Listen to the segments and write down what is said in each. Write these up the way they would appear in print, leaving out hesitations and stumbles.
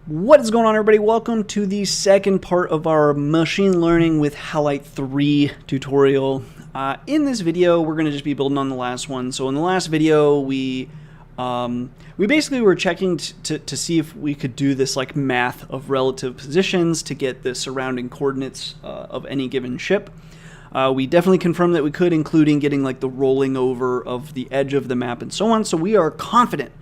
What is going on, everybody? Welcome to the second part of our machine learning with Halite 3 tutorial. In this video, we're going to just be building on the last one. So in the last video, we basically were checking to see if we could do this like math of relative positions to get the surrounding coordinates of any given ship. We definitely confirmed that we could, including getting like the rolling over of the edge of the map and so on. So we are confident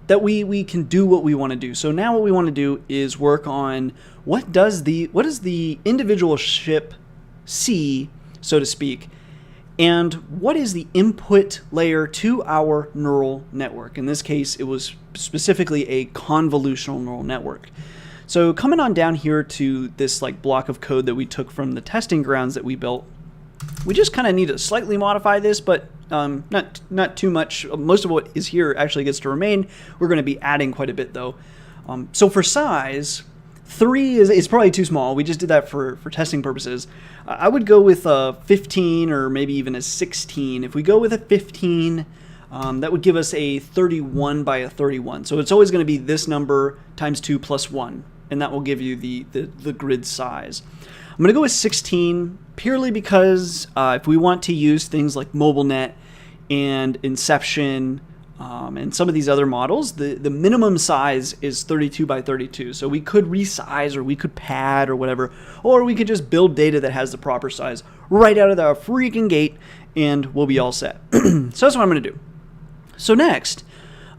that we can do what we want to do. So now what we want to do is work on what does the individual ship see, so to speak, and what is the input layer to our neural network. In this case, it was specifically a convolutional neural network. So coming on down here to this like block of code that we took from the testing grounds that we built, we just kind of need to slightly modify this, but not too much. Most of what is here actually gets to remain. We're going to be adding quite a bit though. So for size, 3 is probably too small. We just did that for testing purposes. I would go with a 15 or maybe even a 16. If we go with a 15, that would give us a 31 by a 31. So it's always going to be this number times 2 plus 1, and that will give you the grid size. I'm going to go with 16 purely because if we want to use things like MobileNet and Inception and some of these other models, the minimum size is 32 by 32. So we could resize or we could pad or whatever, or we could just build data that has the proper size right out of the freaking gate and we'll be all set. So that's what I'm going to do. So next,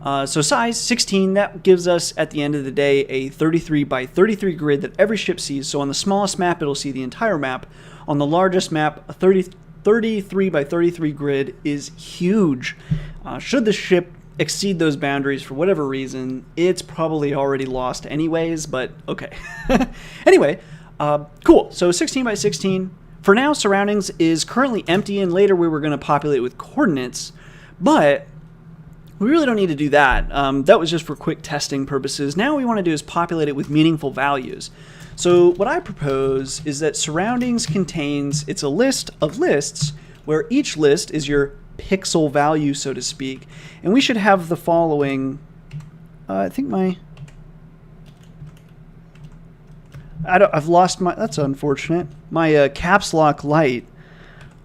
so size 16, that gives us at the end of the day a 33 by 33 grid that every ship sees. So on the smallest map, it'll see the entire map. On the largest map, a 33 by 33 grid is huge. Should the ship exceed those boundaries for whatever reason, it's probably already lost anyways, but okay. Anyway, cool. So 16 by 16. For now, surroundings is currently empty, and later we were going to populate with coordinates, but we really don't need to do that. That was just for quick testing purposes. Now what we want to do is populate it with meaningful values. So what I propose is that surroundings contains, it's a list of lists where each list is your pixel value, so to speak. And we should have the following, I've lost my, that's unfortunate. My caps lock light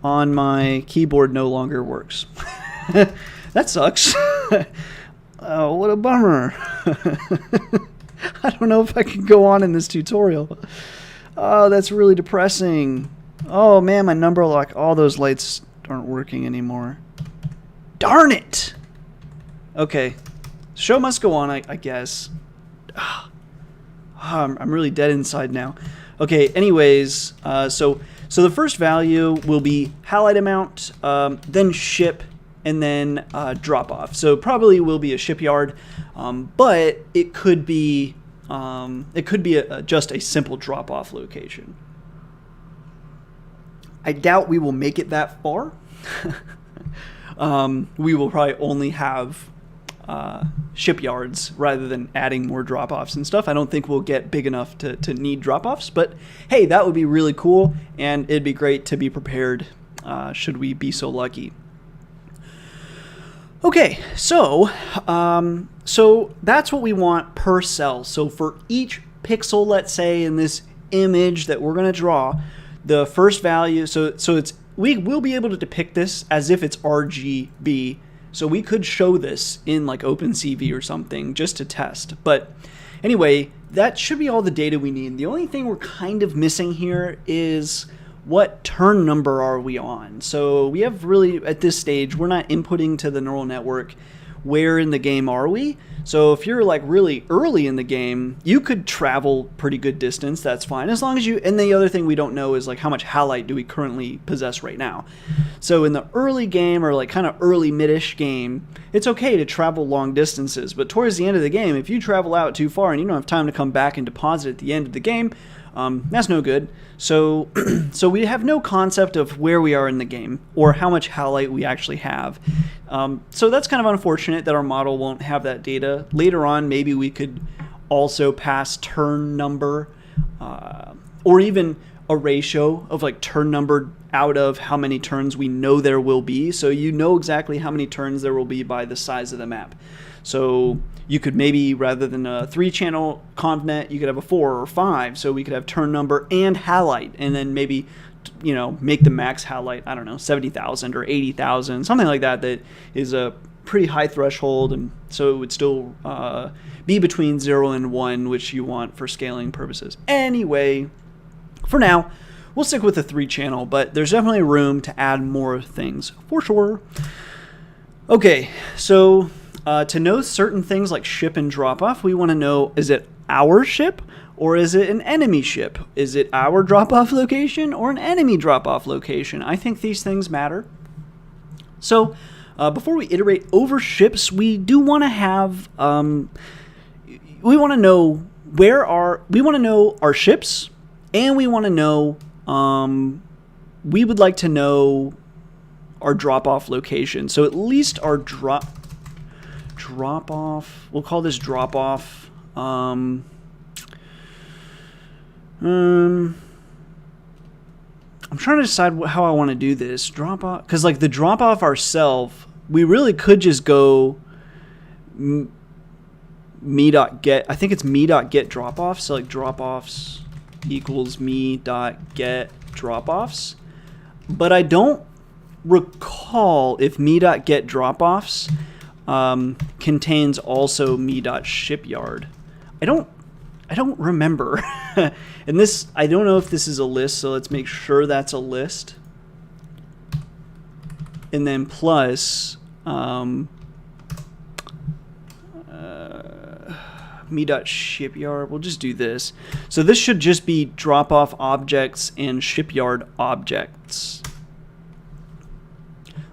on my keyboard no longer works. That sucks. Oh, what a bummer. I don't know if I can go on in this tutorial. Oh, that's really depressing. Oh man, my number lock, all those lights aren't working anymore. Darn it! Okay, show must go on, I guess. I'm really dead inside now. Okay, anyways, so the first value will be Halite amount, then ship, and then drop off. So probably will be a shipyard, but it could be just a simple drop off location. I doubt we will make it that far. We will probably only have shipyards rather than adding more drop offs and stuff. I don't think we'll get big enough to need drop offs, but hey, that would be really cool, and it'd be great to be prepared should we be so lucky. Okay, so that's what we want per cell. So for each pixel, let's say in this image that we're going to draw, the first value, so we will be able to depict this as if it's RGB. So we could show this in like OpenCV or something just to test. But anyway, that should be all the data we need. The only thing we're kind of missing here is what turn number are we on? So we have really, at this stage, we're not inputting to the neural network where in the game are we. So if you're like really early in the game, you could travel pretty good distance. That's fine as long as you, and the other thing we don't know is like how much halite do we currently possess right now. So in the early game or like kind of early mid-ish game, it's okay to travel long distances. But towards the end of the game, if you travel out too far and you don't have time to come back and deposit at the end of the game, that's no good. So we have no concept of where we are in the game or how much halite we actually have. So that's kind of unfortunate that our model won't have that data. Later on, maybe we could also pass turn number or even a ratio of like turn number out of how many turns we know there will be. So you know exactly how many turns there will be by the size of the map. So you could maybe, rather than a 3-channel convnet, you could have a 4 or 5. So we could have turn number and Halite, and then maybe, you know, make the max Halite, I don't know, 70,000 or 80,000, something like that. That is a pretty high threshold, and so it would still be between 0 and 1, which you want for scaling purposes. Anyway, for now, we'll stick with the 3-channel, but there's definitely room to add more things for sure. Okay, so to know certain things like ship and drop off, we want to know, is it our ship or is it an enemy ship? Is it our drop off location or an enemy drop off location? I think these things matter. So before we iterate over ships, we do want to have, we want to know we want to know our ships, and we want to know, we would like to know our drop off location. So at least our drop off, we'll call this drop off. I'm trying to decide how I want to do this. Drop off, because like the drop off ourselves, we really could just go me.get, I think it's me.get drop off. So like drop offs equals me.get drop offs. But I don't recall if me.get drop offs contains also me.shipyard. I don't remember. And this, I don't know if this is a list, so let's make sure that's a list. And then plus me.shipyard. We'll just do this. So this should just be drop off objects and shipyard objects.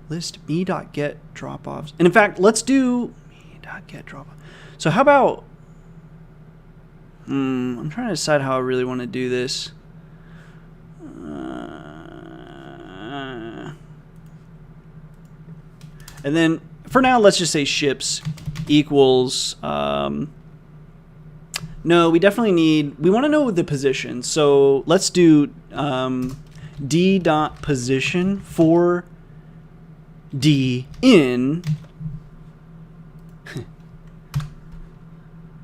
List me.get drop offs. And in fact, let's do me.get drop off. So how about, I'm trying to decide how I really want to do this. And then for now, let's just say ships equals, no, we definitely need, we want to know the position. So let's do d.position for D in,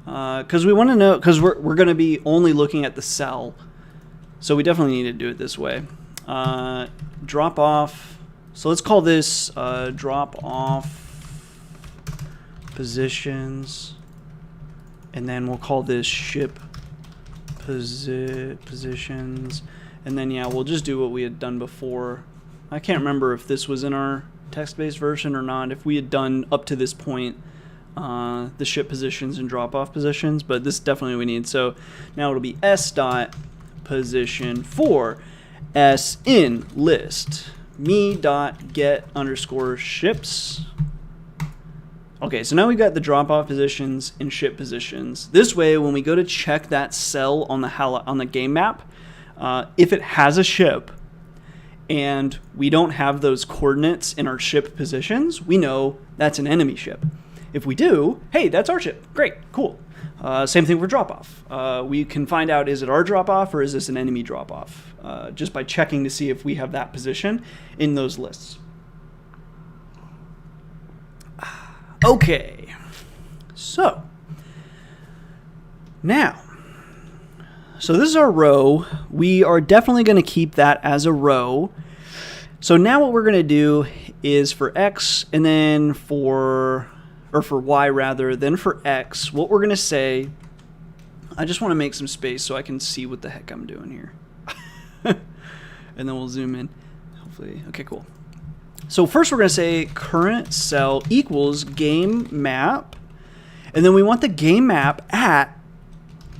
because we want to know, because we're going to be only looking at the cell, so we definitely need to do it this way. Drop off. So let's call this drop off positions, and then we'll call this ship positions, and then yeah, we'll just do what we had done before. I can't remember if this was in our text-based version or not, if we had done up to this point the ship positions and drop-off positions, but this definitely we need. So now it'll be s dot position for s in list me dot get underscore ships. Okay, so now we've got the drop-off positions and ship positions. This way, when we go to check that cell on the game map, if it has a ship and we don't have those coordinates in our ship positions, we know that's an enemy ship. If we do, hey, that's our ship. Great, cool. Same thing for drop-off. We can find out, is it our drop-off or is this an enemy drop-off? Just by checking to see if we have that position in those lists. Okay, so now, so this is our row. We are definitely going to keep that as a row. So now what we're going to do is for X and then for Y rather, then for X, what we're going to say, I just want to make some space so I can see what the heck I'm doing here. And then we'll zoom in, hopefully. Okay, cool. So first we're going to say current cell equals game map. And then we want the game map at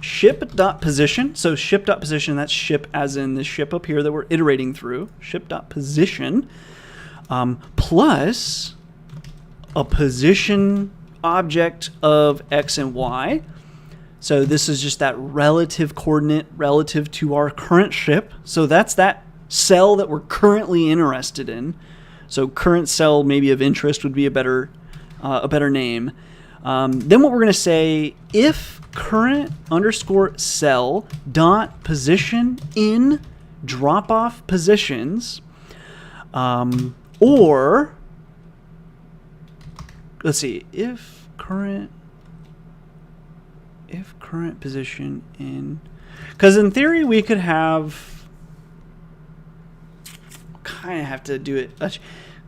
ship.position. So ship.position, that's ship as in the ship up here that we're iterating through. Ship.position plus a position object of X and Y. So this is just that relative coordinate relative to our current ship. So that's that cell that we're currently interested in. So current cell maybe of interest would be a better name. Then what we're going to say, if current underscore cell dot position in drop off positions, or let's see, if current position in, because in theory we could have, kind of have to do it,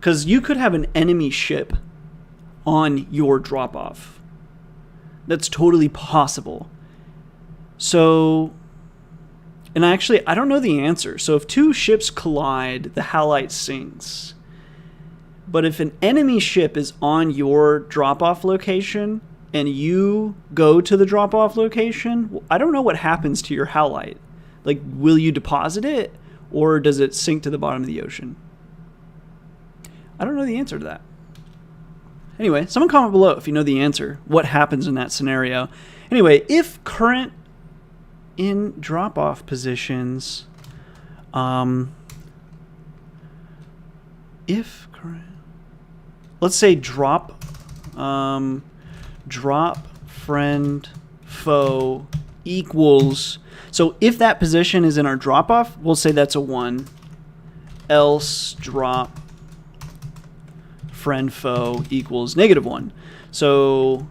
because you could have an enemy ship on your drop-off. That's totally possible. So, and actually I don't know the answer. So if two ships collide, the Halite sinks. But if an enemy ship is on your drop-off location and you go to the drop-off location, I don't know what happens to your Halite. Like, will you deposit it, or does it sink to the bottom of the ocean? I don't know the answer to that. Anyway, someone comment below if you know the answer. What happens in that scenario? Anyway, if current in drop-off positions, if current, let's say drop friend foe equals, so if that position is in our drop off, we'll say that's a 1, else drop friend foe equals -1. So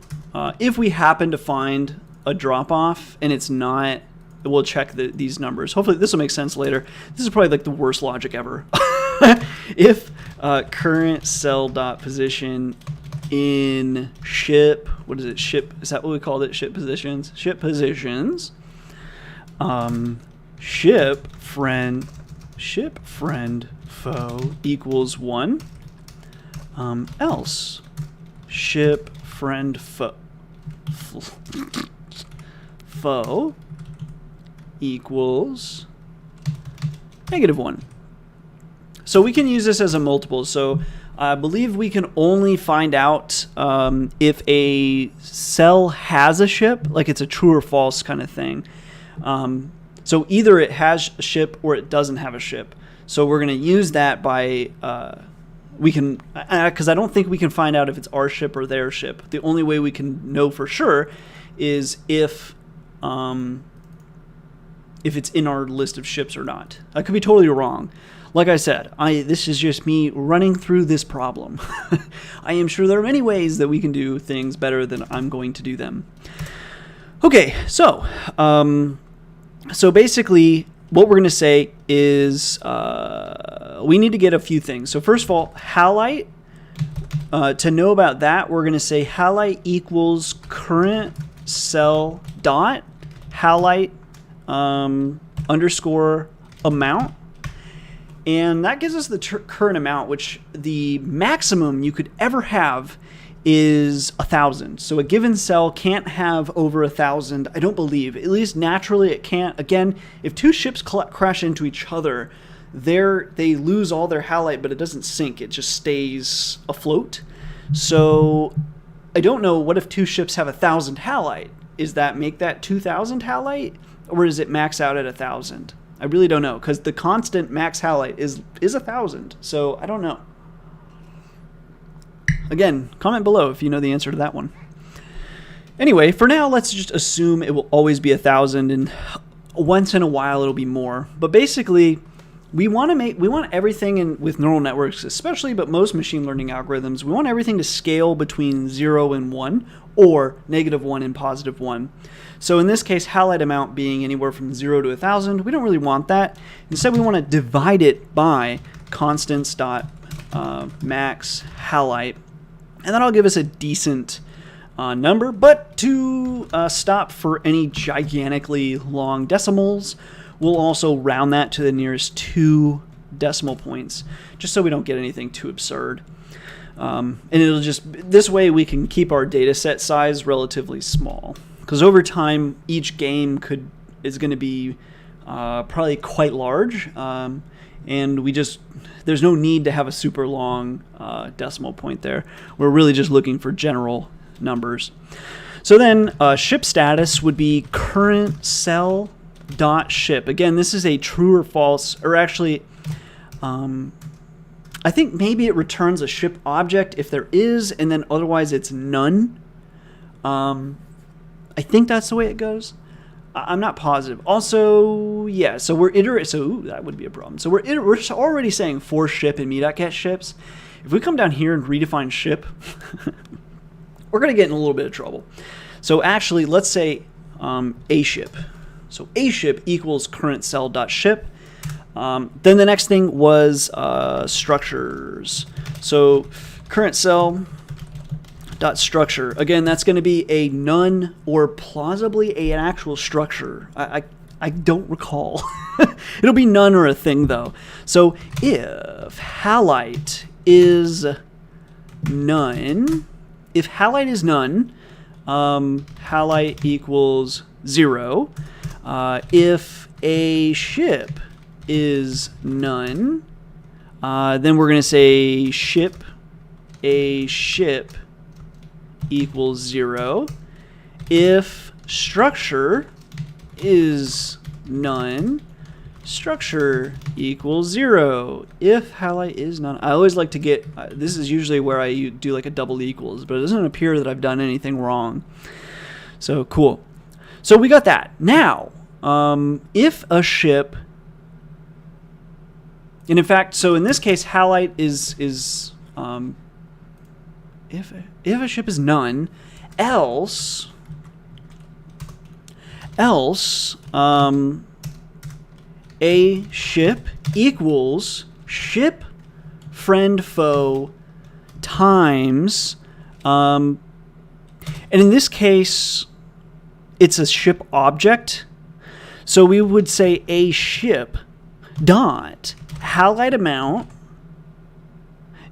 if we happen to find a drop off and it's not, we'll check these numbers. Hopefully this will make sense later. This is probably like the worst logic ever. If current cell dot position in ship, what is it? Ship, is that what we called it? Ship positions. Ship positions. Ship friend foe equals 1. Else ship friend foe equals -1. So we can use this as a multiple. So I believe we can only find out if a cell has a ship, like it's a true or false kind of thing. So either it has a ship or it doesn't have a ship. So we're going to use that by, we can, because I don't think we can find out if it's our ship or their ship. The only way we can know for sure is if it's in our list of ships or not. I could be totally wrong. Like I said, this is just me running through this problem. I am sure there are many ways that we can do things better than I'm going to do them. Okay, so basically what we're going to say is we need to get a few things. So first of all, Halite, to know about that, we're going to say Halite equals current cell dot Halite underscore amount. And that gives us the current amount, which the maximum you could ever have is 1,000. So a given cell can't have over 1,000, I don't believe. At least naturally it can't. Again, if two ships crash into each other, they lose all their Halite, but it doesn't sink. It just stays afloat. So I don't know, what if two ships have 1,000 Halite? Is that make that 2,000 Halite? Or is it max out at 1,000? I really don't know, because the constant max Halite is 1,000, so I don't know. Again, comment below if you know the answer to that one. Anyway, for now, let's just assume it will always be 1,000, and once in a while it'll be more. But basically, we want everything with neural networks, especially, but most machine learning algorithms, we want everything to scale between 0 and 1, or -1 and +1. So in this case, Halite amount being anywhere from 0 to 1,000, we don't really want that. Instead, we want to divide it by constants dot max Halite, and that'll give us a decent number. But to stop for any gigantically long decimals, we'll also round that to the nearest 2 decimal points, just so we don't get anything too absurd. And it'll just, this way we can keep our data set size relatively small, because over time each game is going to be probably quite large, and there's no need to have a super long decimal point there. We're really just looking for general numbers. So then ship status would be current cell dot ship. Again, this is a true or false, or actually I think maybe it returns a ship object if there is, and then otherwise it's none. I think that's the way it goes. I'm not positive. Also, yeah, so we're iterating. So that would be a problem. So we're already saying for ship and me.get ships. If we come down here and redefine ship, we're going to get in a little bit of trouble. So actually, let's say a ship. So a ship equals current cell dot ship. Then the next thing was structures. So current cell dot structure. Again, that's going to be a none or plausibly an actual structure. I don't recall. It'll be none or a thing though. So if halite is none, halite equals 0. If a ship is none, then we're going to say a ship equals 0. If structure is none, structure equals 0. If halite is none, I always like to get, this is usually where I do like a double equals, but it doesn't appear that I've done anything wrong. So cool. So we got that. Now, if a ship, and in fact, so in this case, halite is if a ship is none, else a ship equals ship friend foe times, and in this case, it's a ship object. So we would say a ship dot halite amount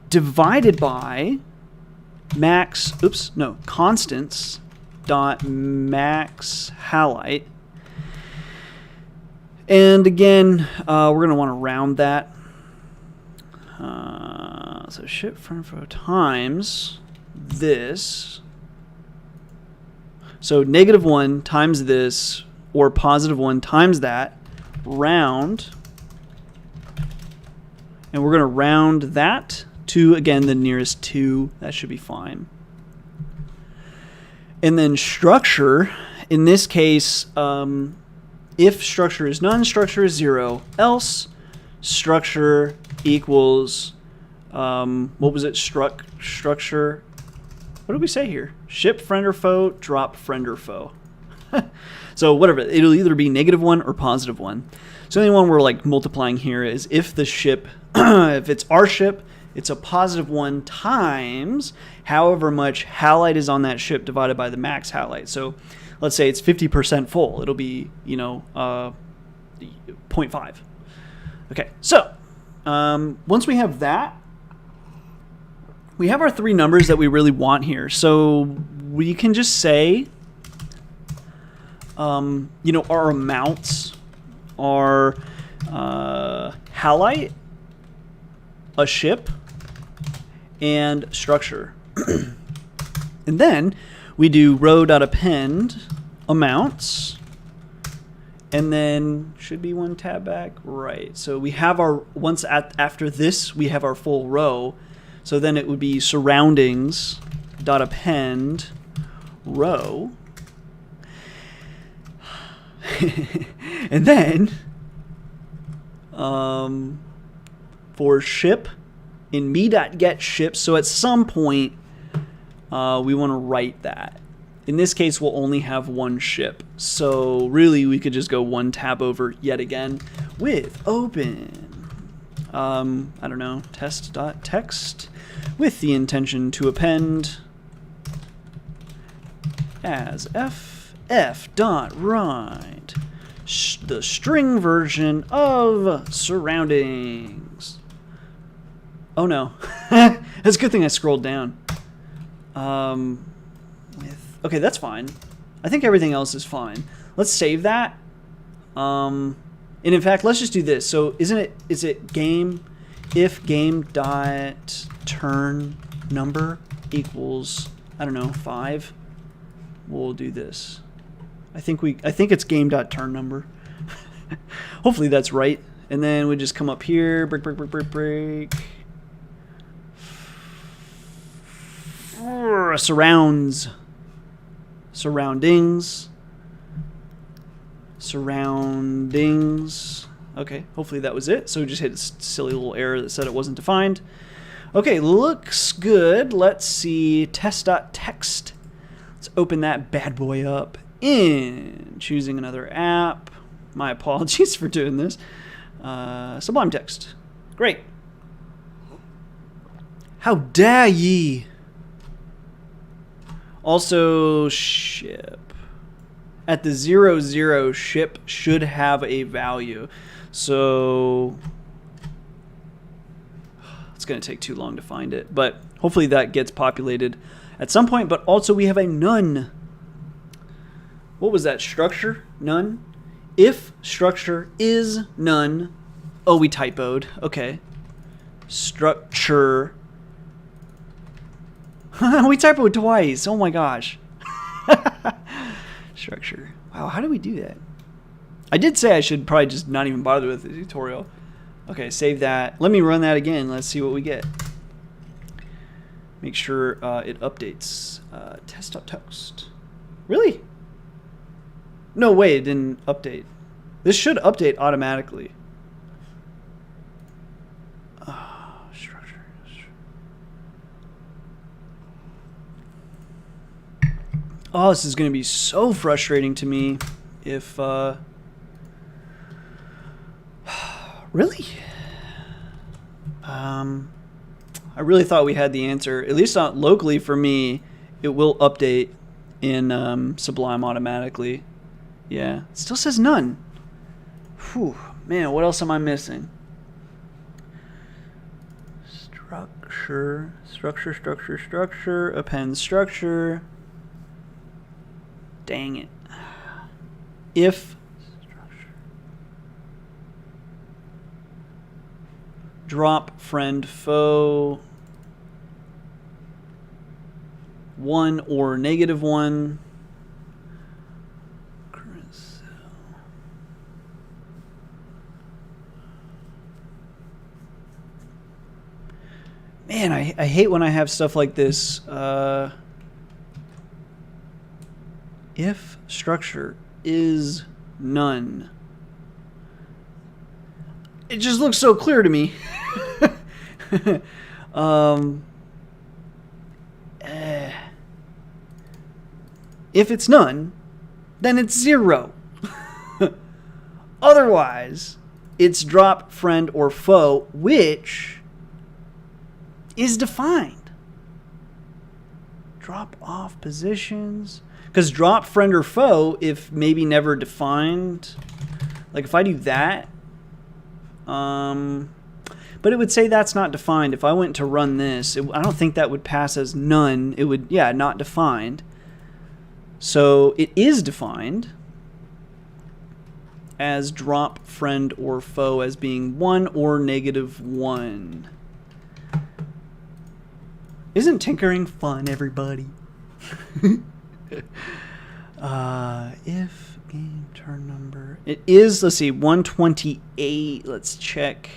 divided by constants dot max halite. And again, we're going to want to round that. So ship friend foe times this. So -1 times this, or +1 times that, round. And we're going to round that to, again, the nearest 2. That should be fine. And then structure, in this case, if structure is none, structure is 0. Else, structure equals, what was it? Structure. What did we say here? Ship friend or foe, drop friend or foe. So whatever, it'll either be -1 or +1. So the only one we're like multiplying here is if the ship, if it's our ship, it's a +1 times however much halite is on that ship divided by the max halite. So let's say it's 50% full. It'll be, 0.5. Okay, so once we have that, we have our 3 numbers that we really want here. So we can just say, our amounts are halite, a ship, and structure. And then we do row.append amounts, and then should be 1 tab back, right? So we have our, after this, we have our full row. So then it would be surroundings.append row. And then for ship in me.get ship, so at some point we want to write that. In this case, we'll only have 1 ship. So really, we could just go 1 tab over yet again with open, I don't know, test.text with the intention to append as f.write the string version of surroundings. Oh no, it's a good thing I scrolled down. Okay, that's fine. I think everything else is fine. Let's save that. And in fact, let's just do this. So is it game, if game dot turn number equals, I don't know, 5? We'll do this. I think it's game dot turn number. Hopefully that's right. And then we just come up here, break. Surroundings. Okay, hopefully that was it. So we just hit a silly little error that said it wasn't defined. Okay, looks good. Let's see, test.text Let's open that bad boy up in choosing another app. My apologies for doing this. Sublime Text. Great. How dare ye? Also, ship. At the 00, ship should have a value. So it's going to take too long to find it, but hopefully that gets populated at some point. But also we have a none. What was that? Structure? None? If structure is none. Oh, we typoed. Okay. Structure. We typoed twice. Oh my gosh. Structure. Wow, how do we do that? I did say I should probably just not even bother with the tutorial. Okay, save that. Let me run that again. Let's see what we get. Make sure it updates. Test.text. Really? No way, it didn't update. This should update automatically. Structure. Oh, this is going to be so frustrating to me if... Really? I really thought we had the answer. At least not locally for me. It will update in Sublime automatically. Yeah. It still says none. Whew. Man, what else am I missing? Structure. Append structure. Dang it. If drop friend foe 1 or -1. Man, I hate when I have stuff like this. If structure is none. It just looks so clear to me. If it's none, then it's 0. Otherwise, it's drop friend or foe, which is defined. Drop off positions. Because drop friend or foe, if maybe never defined, like if I do that, but it would say that's not defined. If I went to run this, I don't think that would pass as none. It would, yeah, not defined. So it is defined as drop friend or foe as being 1 or -1. Isn't tinkering fun, everybody? If game turn number, it is, let's see, 128. Let's check.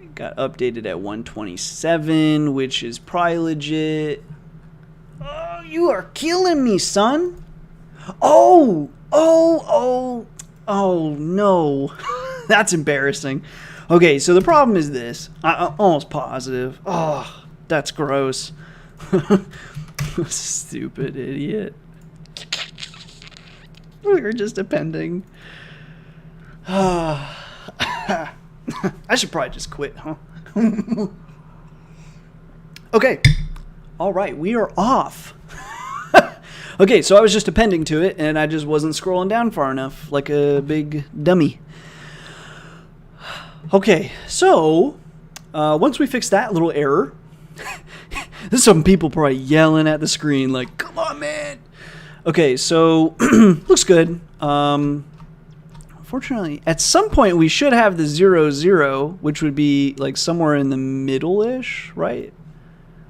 It got updated at 127, which is probably legit. Oh, you are killing me, son. Oh no. That's embarrassing. Okay, so the problem is this. I'm almost positive. Oh, that's gross. Stupid idiot. We were just appending. I should probably just quit, huh? Okay. All right, we are off. Okay, so I was just appending to it, and I just wasn't scrolling down far enough, like a big dummy. Okay, so once we fix that little error, there's some people probably yelling at the screen like, come on, man. Okay, so looks good. Unfortunately, at some point we should have the 00, which would be like somewhere in the middle-ish, right?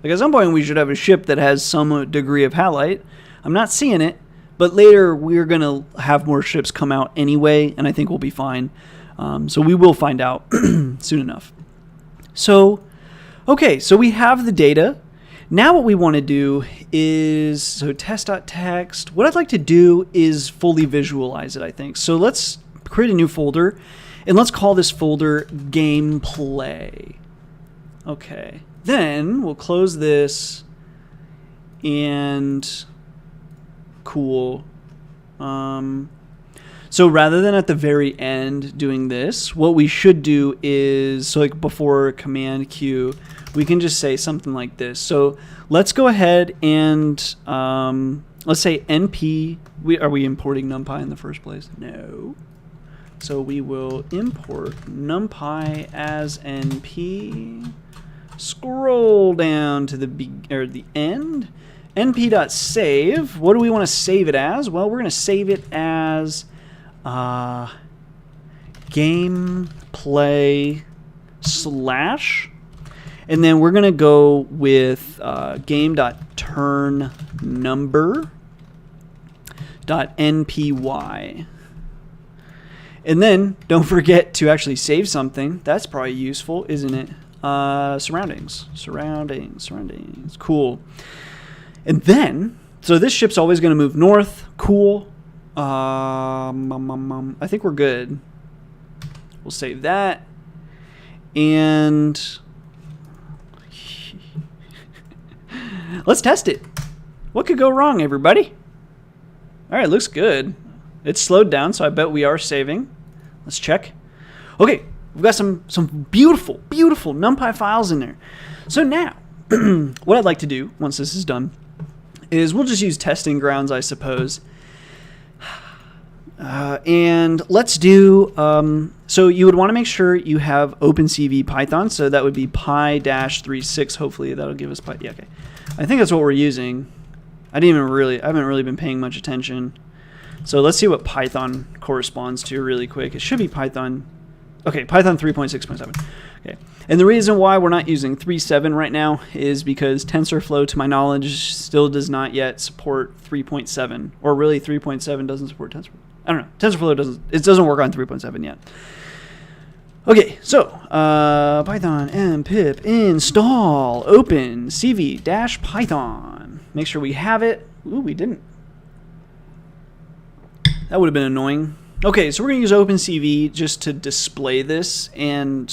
Like at some point we should have a ship that has some degree of halite. I'm not seeing it, but later we're going to have more ships come out anyway, and I think we'll be fine. So we will find out soon enough. So, okay, so we have the data. Now what we want to do is, so test.text, what I'd like to do is fully visualize it, I think. So let's create a new folder, and let's call this folder gameplay. Okay, then we'll close this, and Cool. So rather than at the very end doing this, what we should do is, so like before command Q, we can just say something like this. So let's go ahead and let's say NP. Are we importing NumPy in the first place? No. So we will import NumPy as NP. Scroll down to the end. np.save. What do we want to save it as? Well, we're going to save it as gameplay slash, and then we're going to go with game.turnNumber.npy. And then don't forget to actually save something. That's probably useful, isn't it? Surroundings. Cool. And then, so this ship's always going to move north. Cool. I think we're good. We'll save that. And let's test it. What could go wrong, everybody? All right, looks good. It's slowed down, so I bet we are saving. Let's check. Okay, we've got some beautiful, beautiful NumPy files in there. So now, what I'd like to do, once this is done, is we'll just use testing grounds, I suppose. And let's do, so you would want to make sure you have OpenCV Python, so that would be pi-36, hopefully that'll give us yeah, okay. I think that's what we're using. I haven't really been paying much attention. So let's see what Python corresponds to really quick. It should be Python. Okay, Python 3.6.7. Okay, and the reason why we're not using 3.7 right now is because TensorFlow, to my knowledge, still does not yet support 3.7, or really 3.7 doesn't support TensorFlow. I don't know. TensorFlow doesn't work on 3.7 yet. Okay, so Python and pip install open cv-python. Make sure we have it. Ooh, we didn't. That would have been annoying. Okay, so we're going to use OpenCV just to display this and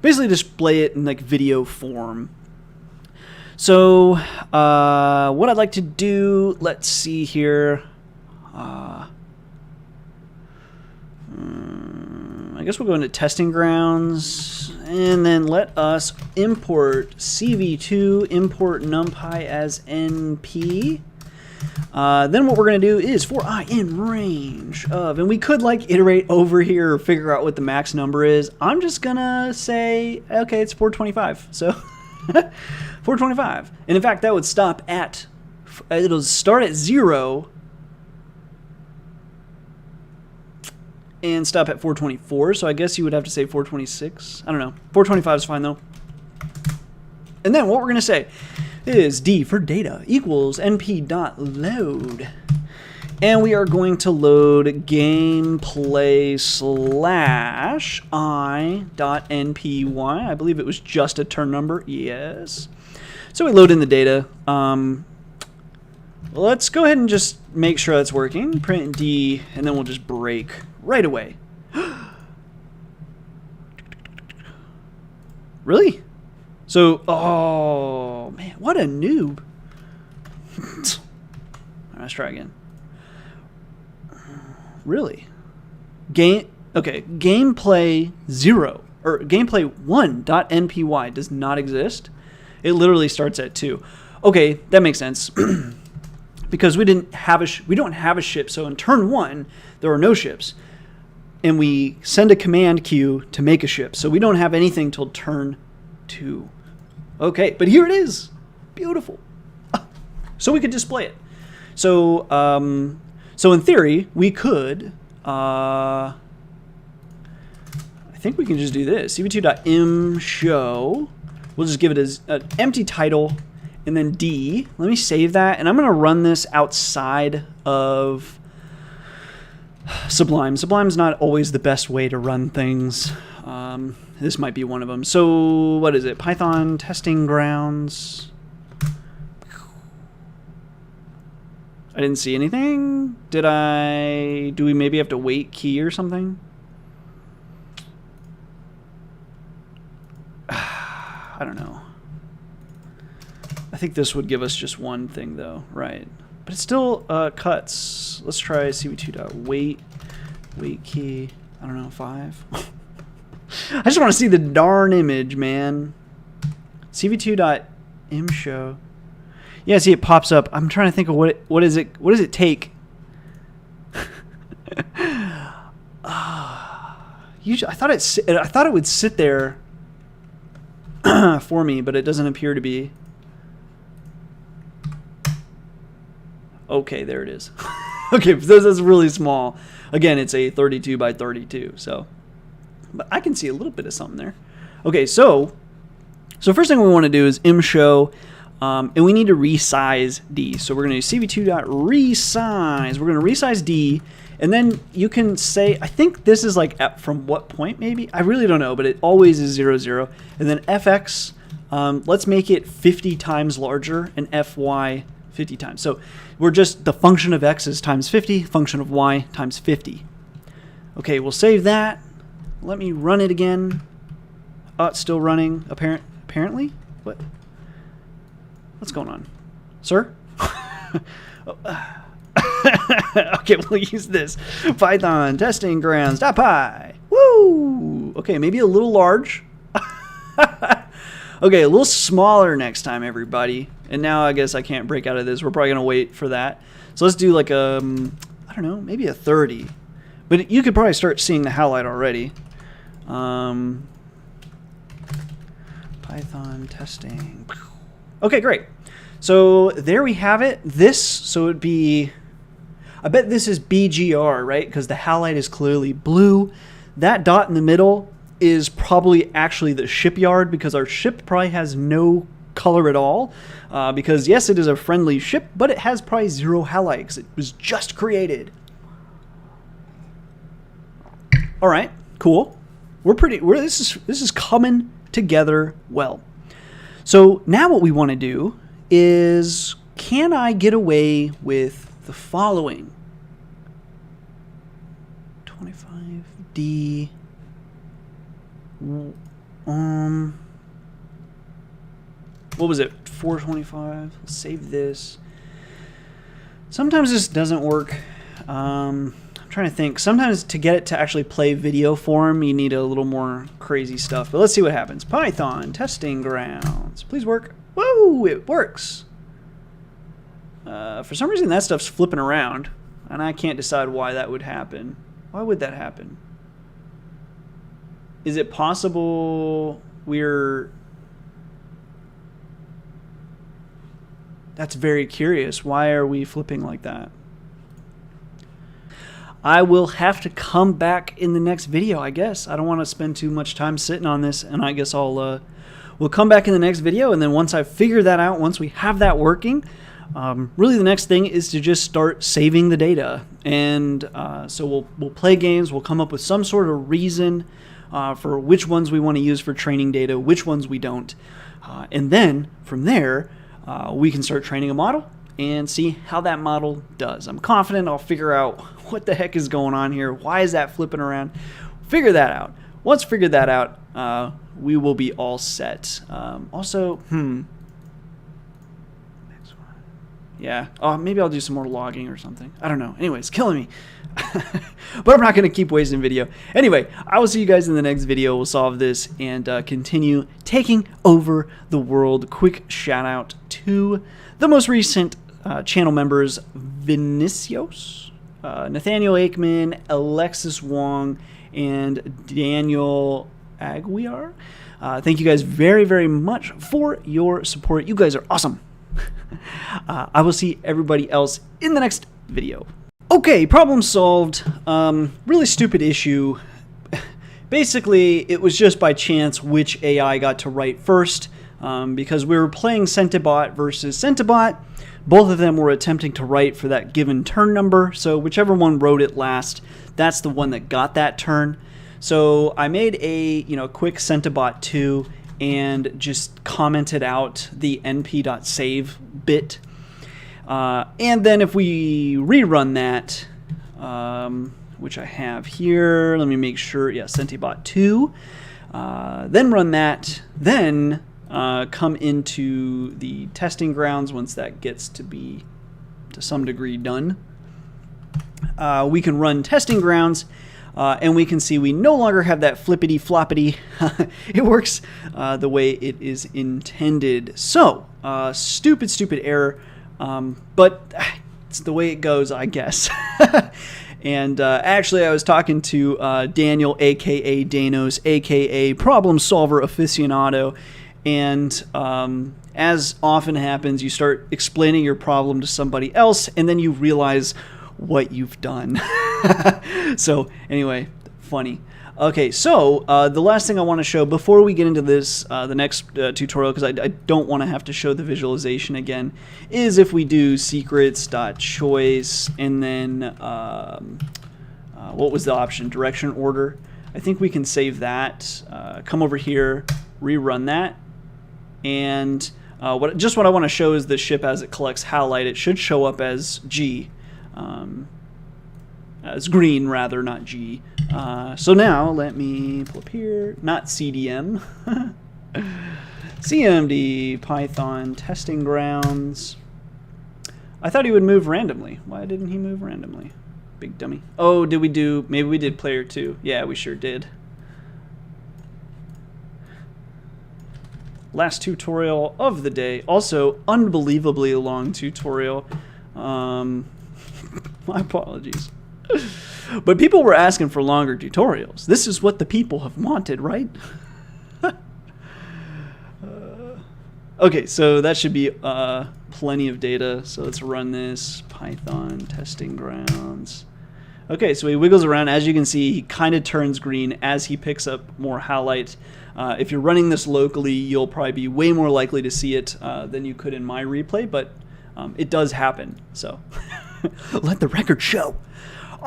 basically display it in like video form. So what I'd like to do, let's see here. I guess we'll go into testing grounds and then let us import CV2, import NumPy as NP. Then what we're going to do is for I in range of, and we could like iterate over here or figure out what the max number is. I'm just going to say, okay, it's 425. So 425. And in fact, that would stop at, it'll start at 0 and stop at 424. So I guess you would have to say 426. I don't know. 425 is fine though. And then what we're going to say is D for data equals np.load. And we are going to load gameplay slash i.npy. I believe it was just a turn number. Yes. So we load in the data. Let's go ahead and just make sure that's working. Print D, and then we'll just break right away. Really? So, oh man, what a noob. Alright, let's try again. Really? Gameplay 0 or gameplay 1.npy does not exist. It literally starts at 2. Okay, that makes sense. Because we don't have a ship, so in turn 1 there are no ships. And we send a command queue to make a ship. So we don't have anything till turn 2. Okay, but here it is. Beautiful. So we could display it. So so in theory, we could I think we can just do this. cv2.imshow. We'll just give it as an empty title and then D. Let me save that, and I'm going to run this outside of Sublime. Sublime's not always the best way to run things. This might be one of them. So what is it? Python testing grounds. I didn't see anything. Do we maybe have to wait key or something? I don't know. I think this would give us just one thing though, right? but it still cuts. Let's try cv2.weight, weight key, I don't know, 5. I just want to see the darn image, man. cv2.imshow. Yeah, see, it pops up. I'm trying to think of what does it take? Usually, I thought it would sit there for me, but it doesn't appear to be. Okay, there it is. Okay, this is really small. Again, it's a 32 by 32, so, but I can see a little bit of something there. Okay, so first thing we want to do is imshow, and we need to resize D. So we're going to do cv2.resize. We're going to resize D, and then you can say, I think this is like from what point maybe? I really don't know, but it always is 0, 0. And then fx, let's make it 50 times larger, and fy 50 times. So we're just, the function of x is times 50, function of y times 50. Okay, we'll save that. Let me run it again. Oh, it's still running, apparently? What? What's going on? Sir? Okay, we'll use this. Python testing grounds.py. Woo! Okay, maybe a little large. Okay, a little smaller next time, everybody. And now I guess I can't break out of this. We're probably going to wait for that. So let's do like a, I don't know, maybe a 30. But you could probably start seeing the Halite already. Python testing. Okay, great. So there we have it. This, so it would be, I bet this is BGR, right? Because the Halite is clearly blue. That dot in the middle is probably actually the shipyard, because our ship probably has no color at all. Because yes, it is a friendly ship, but it has probably 0 Halite because it was just created. All right, cool. This is coming together well. So now what we want to do is, can I get away with the following? 25D. What was it? 425. Let's save this. Sometimes this doesn't work. I'm trying to think. Sometimes to get it to actually play video form, you need a little more crazy stuff. But let's see what happens. Python testing grounds. Please work. Whoa, it works. For some reason, that stuff's flipping around, and I can't decide why that would happen. Why would that happen? Is it possible we're... That's very curious. Why are we flipping like that? I will have to come back in the next video, I guess. I don't want to spend too much time sitting on this, and I guess we'll come back in the next video, and then once I figure that out, once we have that working, really the next thing is to just start saving the data. And so we'll play games, we'll come up with some sort of reason for which ones we want to use for training data, which ones we don't. And then from there, we can start training a model and see how that model does. I'm confident I'll figure out what the heck is going on here. Why is that flipping around? Figure that out. Once figured that out, we will be all set. Also, next one. Yeah. Oh, maybe I'll do some more logging or something. I don't know. Anyway, it's killing me. But I'm not going to keep wasting video. Anyway, I will see you guys in the next video. We'll solve this and continue taking over the world. Quick shout out to the most recent channel members: Vinicius, Nathaniel Aikman, Alexis Wong, and Daniel Aguiar. Thank you guys very, very much for your support. You guys are awesome. I will see everybody else in the next video. Okay, problem solved. Really stupid issue. Basically, it was just by chance which AI got to write first, because we were playing Centibot versus Centibot. Both of them were attempting to write for that given turn number, so whichever one wrote it last, that's the one that got that turn. So I made a quick Centibot 2 and just commented out the np.save bit. And then if we rerun that, which I have here, let me make sure, yeah, Centibot 2, then run that, then come into the testing grounds once that gets to be to some degree done. We can run testing grounds, and we can see we no longer have that flippity floppity. It works the way it is intended. So, stupid error, but it's the way it goes, I guess. And actually, I was talking to Daniel, aka Danos, aka Problem Solver Aficionado, and as often happens, you start explaining your problem to somebody else, and then you realize what you've done. So anyway, funny. Okay, so the last thing I want to show before we get into this, the next tutorial, because I don't want to have to show the visualization again, is if we do secrets.choice and then what was the option? Direction order. I think we can save that, come over here, rerun that, and what I want to show is the ship as it collects halite. It should show up as G. As green rather, not G. So now let me pull up here, not CDM, CMD, Python, testing grounds. I thought he would move randomly. Why didn't he move randomly? Big dummy. Oh, maybe we did player 2. Yeah, we sure did. Last tutorial of the day. Also, unbelievably long tutorial. My apologies. But people were asking for longer tutorials. This is what the people have wanted, right? Okay, so that should be plenty of data. So let's run this. Python testing grounds. Okay, so he wiggles around. As you can see, he kind of turns green as he picks up more halite. If you're running this locally, you'll probably be way more likely to see it than you could in my replay, but it does happen. So let the record show.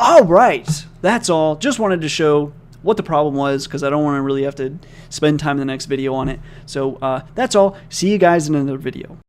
All right, that's all. Just wanted to show what the problem was because I don't want to really have to spend time in the next video on it. So that's all. See you guys in another video.